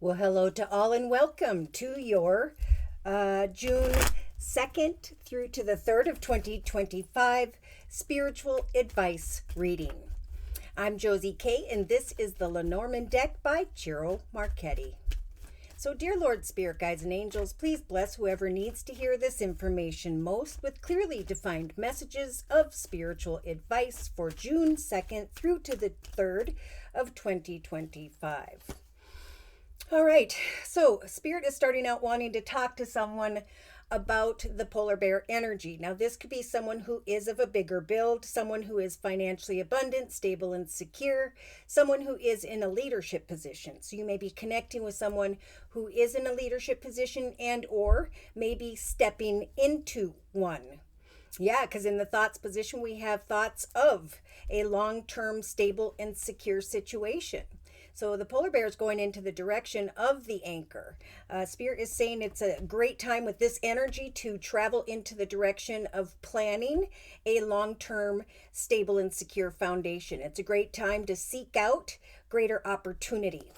Well, hello to all and welcome to your June 2nd through to the 3rd of 2025 spiritual advice reading. I'm Josie K, and this is the Lenormand deck by Ciro Marchetti. So, dear Lord, Spirit Guides, and Angels, please bless whoever needs to hear this information most with clearly defined messages of spiritual advice for June 2nd through to the 3rd of 2025. All right, so Spirit is starting out wanting to talk to someone about the polar bear energy. Now, this could be someone who is of a bigger build, someone who is financially abundant, stable, and secure, someone who is in a leadership position. So you may be connecting with someone who is in a leadership position and or maybe stepping into one. Yeah, because in the thoughts position, we have thoughts of a long-term, stable, and secure situation. So the polar bear is going into the direction of the anchor. Spirit is saying it's a great time with this energy to travel into the direction of planning a long-term, stable, and secure foundation. It's a great time to seek out greater opportunity.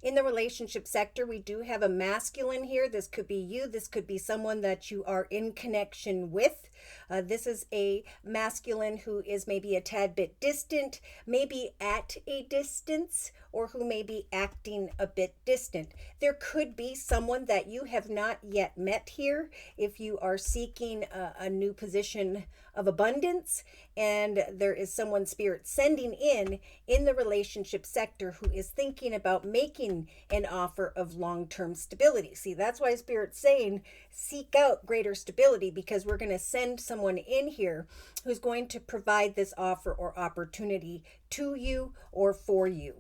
In the relationship sector, we do have a masculine here. This could be you. This could be someone that you are in connection with. This is a masculine who is maybe a tad bit distant, maybe at a distance, or who may be acting a bit distant. There could be someone that you have not yet met here if you are seeking a new position of abundance, and there is someone Spirit sending in the relationship sector who is thinking about making an offer of long-term stability. See, that's why Spirit's saying seek out greater stability, because we're going to send someone in here who's going to provide this offer or opportunity to you or for you.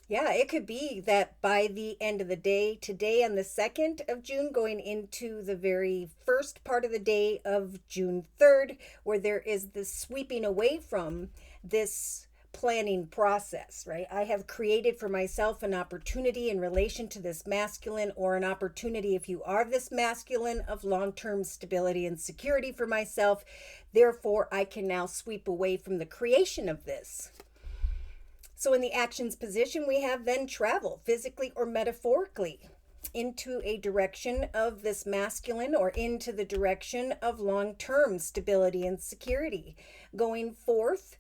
Yeah, it could be that by the end of the day, today on the 2nd of June, going into the very first part of the day of June 3rd, where there is this sweeping away from this planning process, right? I have created for myself an opportunity in relation to this masculine, or an opportunity, if you are this masculine, of long-term stability and security for myself. Therefore, I can now sweep away from the creation of this. So in the actions position, we have then travel, physically or metaphorically, into a direction of this masculine, or into the direction of long-term stability and security, going forth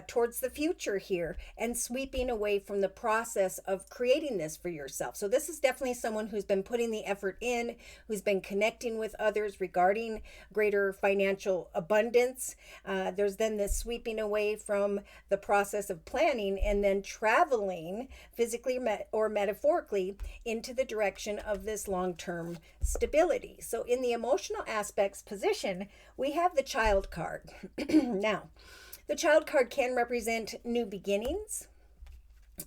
towards the future here and sweeping away from the process of creating this for yourself. So this is definitely someone who's been putting the effort in, who's been connecting with others regarding greater financial abundance. There's then this sweeping away from the process of planning and then traveling physically or metaphorically into the direction of this long-term stability. So in the emotional aspects position, we have the Child card. Now, the Child card can represent new beginnings.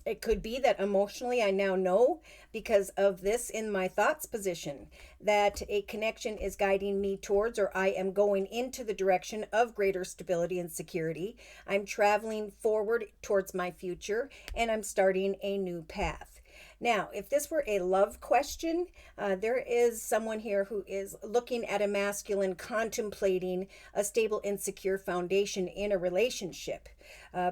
It could be that emotionally I now know, because of this in my thoughts position, that a connection is guiding me towards, or I am going into the direction of greater stability and security. I'm traveling forward towards my future, and I'm starting a new path. Now, if this were a love question, there is someone here who is looking at a masculine, contemplating a stable and secure foundation in a relationship.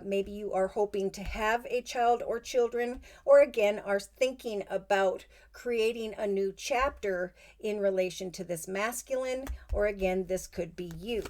Maybe you are hoping to have a child or children, or again are thinking about creating a new chapter in relation to this masculine, or again, this could be you.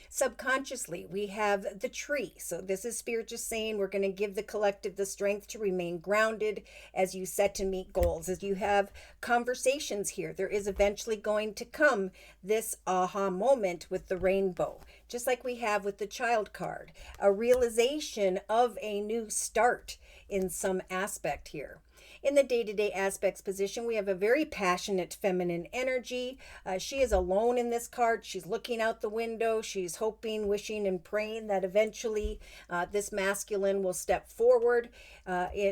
Subconsciously, we have the tree. So this is Spirit just saying we're going to give the collective the strength to remain grounded as you set to meet goals. As you have conversations here, there is eventually going to come this aha moment with the rainbow, just like we have with the Child card, a realization of a new start in some aspect here. In the day-to-day aspects position, we have a very passionate feminine energy. She is alone in this card. She's looking out the window. She's hoping, wishing, and praying that eventually this masculine will step forward,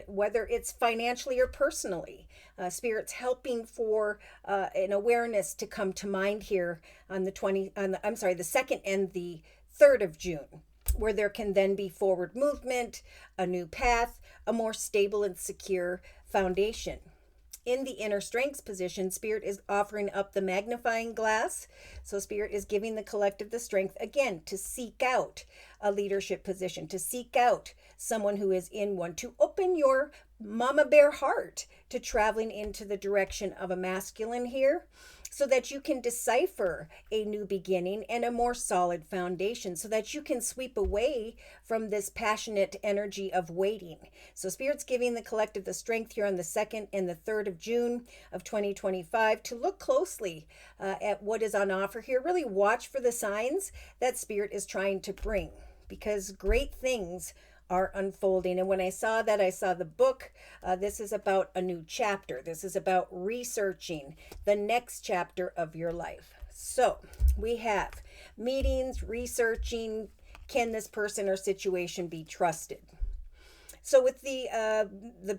whether it's financially or personally. Spirit's helping for an awareness to come to mind here on the 2nd and the 3rd of June, where there can then be forward movement, a new path, a more stable and secure foundation. In the inner strengths position, Spirit is offering up the magnifying glass. So Spirit is giving the collective the strength, again, to seek out a leadership position, to seek out someone who is in one, to open your mama bear heart to traveling into the direction of a masculine here, so that you can decipher a new beginning and a more solid foundation, so that you can sweep away from this passionate energy of waiting. So Spirit's giving the collective the strength here on the 2nd and the 3rd of June of 2025 to look closely at what is on offer here. Really watch for the signs that Spirit is trying to bring, because great things are unfolding. And when I saw that, I saw the book. This is about a new chapter. This is about researching the next chapter of your life. So we have meetings, researching, can this person or situation be trusted? So with the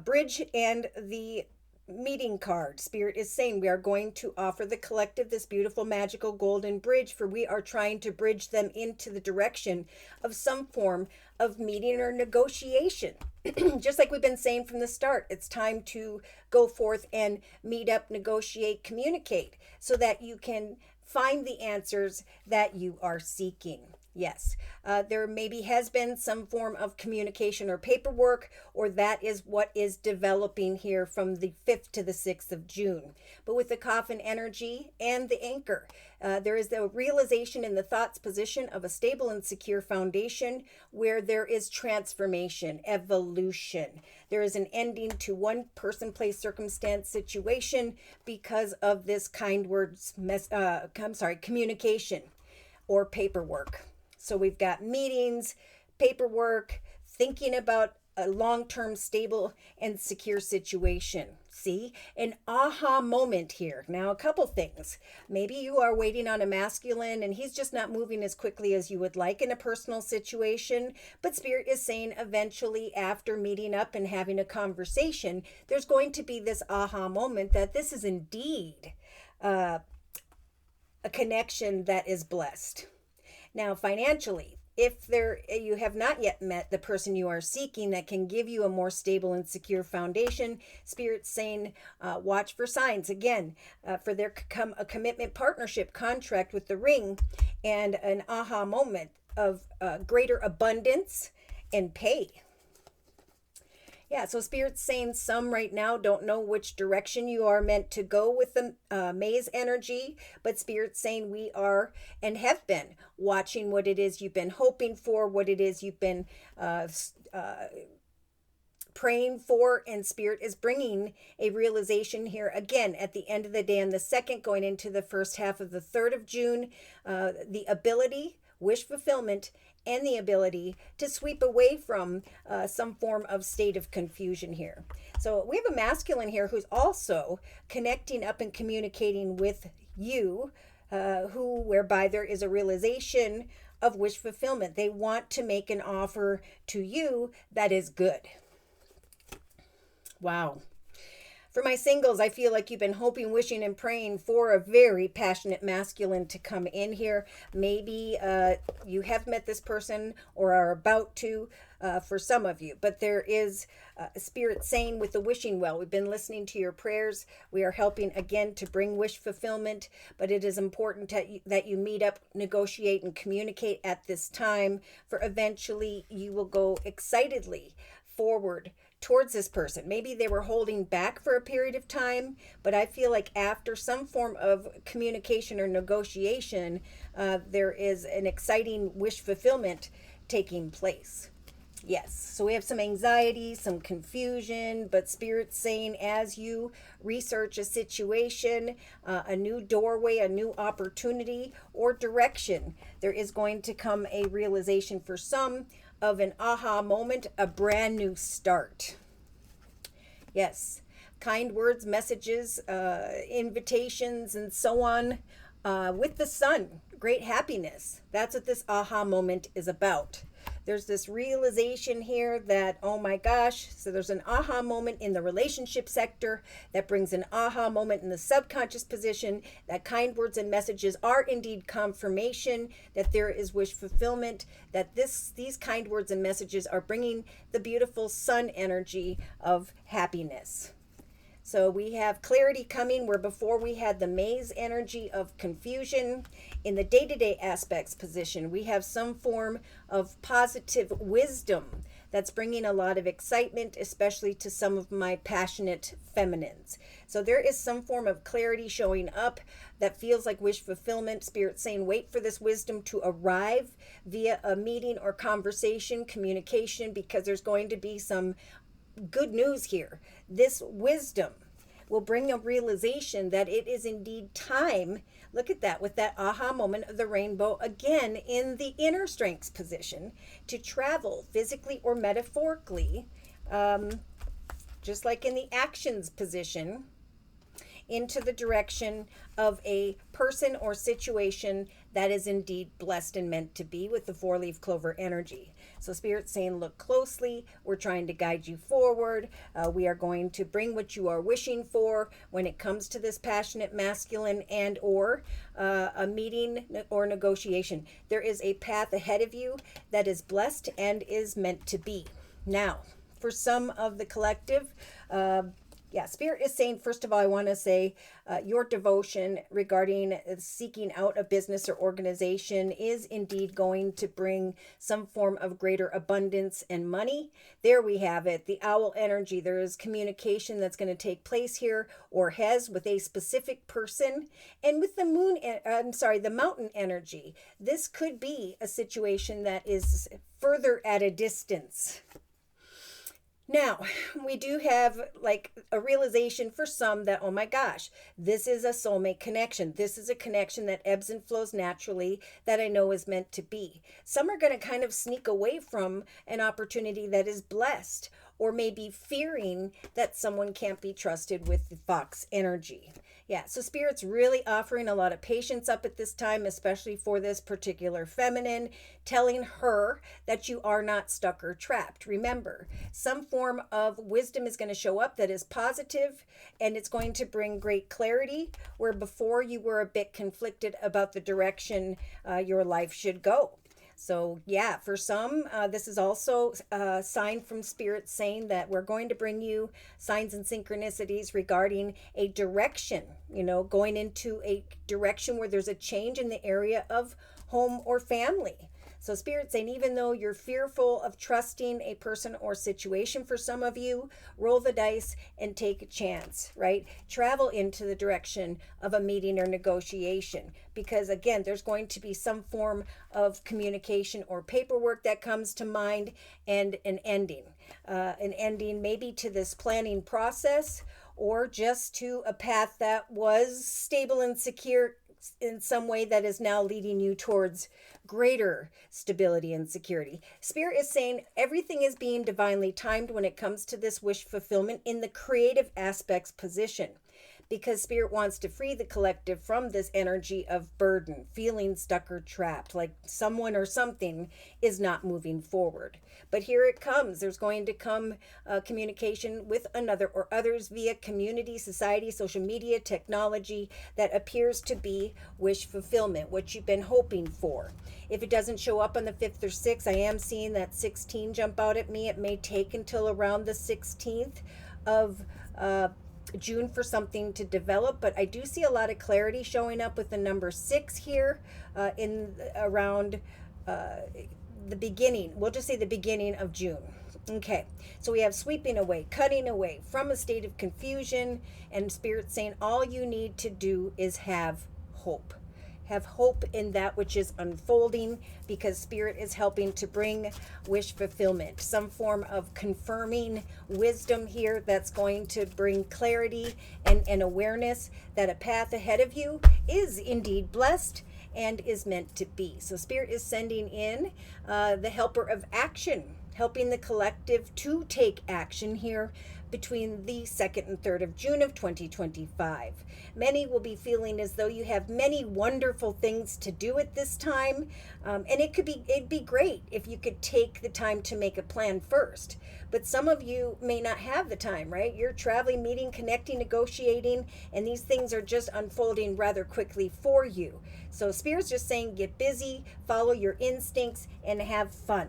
bridge and the meeting card, Spirit is saying we are going to offer the collective this beautiful magical golden bridge, for we are trying to bridge them into the direction of some form of meeting or negotiation. Just like we've been saying from the start, it's time to go forth and meet up, negotiate, communicate, so that you can find the answers that you are seeking. Yes, there maybe has been some form of communication or paperwork, or that is what is developing here from the 5th to the 6th of June. But with the coffin energy and the anchor, there is the realization in the thoughts position of a stable and secure foundation where there is transformation, evolution. There is an ending to one person, place, circumstance, situation because of this kind words, communication or paperwork. So we've got meetings, paperwork, thinking about a long-term stable and secure situation. See, an aha moment here. Now, a couple things. Maybe you are waiting on a masculine and he's just not moving as quickly as you would like in a personal situation. But Spirit is saying eventually, after meeting up and having a conversation, there's going to be this aha moment that this is indeed a connection that is blessed. Now, financially, if you have not yet met the person you are seeking that can give you a more stable and secure foundation, Spirit's saying watch for signs. Again, for there could come a commitment, partnership, contract with the ring, and an aha moment of greater abundance and pay. Yeah, so Spirit's saying some right now don't know which direction you are meant to go with the maze energy, but Spirit's saying we are and have been watching what it is you've been hoping for, what it is you've been praying for, and Spirit is bringing a realization here again at the end of the day on the 2nd, going into the first half of the 3rd of June, the ability, wish fulfillment, and the ability to sweep away from some form of state of confusion here. So we have a masculine here who's also connecting up and communicating with you, whereby there is a realization of wish fulfillment. They want to make an offer to you that is good. Wow. For my singles, I feel like you've been hoping, wishing, and praying for a very passionate masculine to come in here. Maybe you have met this person or are about to for some of you. But there is a Spirit saying with the wishing well, we've been listening to your prayers. We are helping again to bring wish fulfillment. But it is important that you meet up, negotiate, and communicate at this time. For eventually you will go excitedly forward towards this person. Maybe they were holding back for a period of time, but I feel like after some form of communication or negotiation, there is an exciting wish fulfillment taking place. Yes, so we have some anxiety, some confusion, but Spirit's saying as you research a situation, a new doorway, a new opportunity or direction, there is going to come a realization for some of an aha moment, a brand new start. Yes, kind words, messages, invitations, and so on with the sun, great happiness. That's what this aha moment is about. There's this realization here that, oh my gosh, so there's an aha moment in the relationship sector that brings an aha moment in the subconscious position, that kind words and messages are indeed confirmation that there is wish fulfillment, that these kind words and messages are bringing the beautiful sun energy of happiness. So we have clarity coming where before we had the maze energy of confusion. In the day-to-day aspects position, we have some form of positive wisdom that's bringing a lot of excitement, especially to some of my passionate feminines. So there is some form of clarity showing up that feels like wish fulfillment. Spirit saying, wait for this wisdom to arrive via a meeting or conversation, communication, because there's going to be some good news here. This wisdom will bring a realization that it is indeed time. Look at that, with that aha moment of the rainbow again in the inner strengths position, to travel physically or metaphorically, just like in the actions position, into the direction of a person or situation that is indeed blessed and meant to be, with the 4-leaf clover energy. So Spirit's saying, look closely. We're trying to guide you forward. We are going to bring what you are wishing for when it comes to this passionate masculine and or a meeting or negotiation. There is a path ahead of you that is blessed and is meant to be. Now, for some of the collective, Spirit is saying, first of all, I want to say your devotion regarding seeking out a business or organization is indeed going to bring some form of greater abundance and money. There we have it, the owl energy. There is communication that's going to take place here, or has, with a specific person. And with the the mountain energy, this could be a situation that is further at a distance. Now, we do have like a realization for some that, oh my gosh, this is a soulmate connection. This is a connection that ebbs and flows naturally, that I know is meant to be. Some are going to kind of sneak away from an opportunity that is blessed, or maybe fearing that someone can't be trusted with the fox energy. Yeah, so Spirit's really offering a lot of patience up at this time, especially for this particular feminine, telling her that you are not stuck or trapped. Remember, some form of wisdom is going to show up that is positive, and it's going to bring great clarity, where before you were a bit conflicted about the direction your life should go. So yeah, for some, this is also a sign from Spirit saying that we're going to bring you signs and synchronicities regarding a direction, going into a direction where there's a change in the area of home or family. So Spirit saying, even though you're fearful of trusting a person or situation, for some of you, roll the dice and take a chance, right? Travel into the direction of a meeting or negotiation, because again, there's going to be some form of communication or paperwork that comes to mind, and an ending maybe to this planning process, or just to a path that was stable and secure in some way that is now leading you towards greater stability and security. Spirit is saying everything is being divinely timed when it comes to this wish fulfillment in the creative aspects position, because Spirit wants to free the collective from this energy of burden, feeling stuck or trapped, like someone or something is not moving forward. But here it comes. There's going to come communication with another or others via community, society, social media, technology, that appears to be wish fulfillment, what you've been hoping for. If it doesn't show up on the 5th or 6th, I am seeing that 16 jump out at me. It may take until around the 16th of June for something to develop, but I do see a lot of clarity showing up with the number 6 here in around the beginning. We'll just say the beginning of June. Okay, so we have sweeping away, cutting away from a state of confusion, and Spirit saying all you need to do is have hope. Have hope in that which is unfolding, because Spirit is helping to bring wish fulfillment, some form of confirming wisdom here that's going to bring clarity and awareness that a path ahead of you is indeed blessed and is meant to be. So Spirit is sending in the helper of action, helping the collective to take action here between the 2nd and 3rd of June of 2025. Many will be feeling as though you have many wonderful things to do at this time, and it'd be great if you could take the time to make a plan first. But some of you may not have the time, right? You're traveling, meeting, connecting, negotiating, and these things are just unfolding rather quickly for you. So Spirit's just saying, get busy, follow your instincts, and have fun.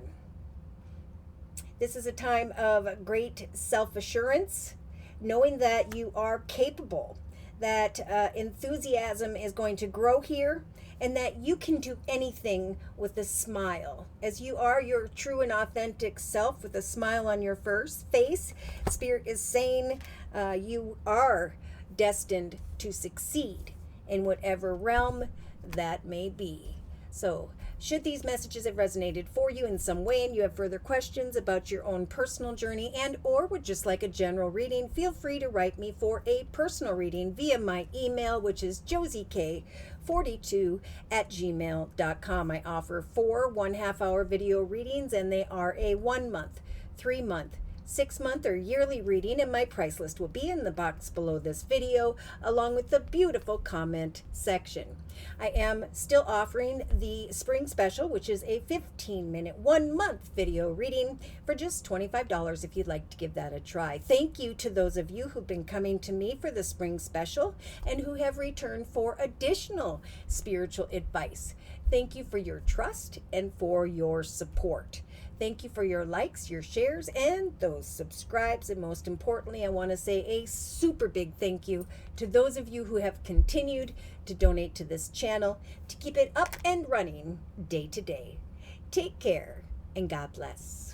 This is a time of great self-assurance, knowing that you are capable, that enthusiasm is going to grow here, and that you can do anything with a smile. As you are your true and authentic self with a smile on your face, Spirit is saying you are destined to succeed in whatever realm that may be. So, should these messages have resonated for you in some way and you have further questions about your own personal journey and or would just like a general reading, feel free to write me for a personal reading via my email, which is JosieK42@gmail.com. I offer 4 1/2-hour video readings, and they are a 1 month, 3 month, 6 month, or yearly reading, and my price list will be in the box below this video, along with the beautiful comment section. I am still offering the spring special, which is a 15-minute, 1 month video reading for just $25 if you'd like to give that a try. Thank you to those of you who've been coming to me for the spring special and who have returned for additional spiritual advice. Thank you for your trust and for your support. Thank you for your likes, your shares, and those subscribes. And most importantly, I want to say a super big thank you to those of you who have continued to donate to this channel to keep it up and running day to day. Take care and God bless.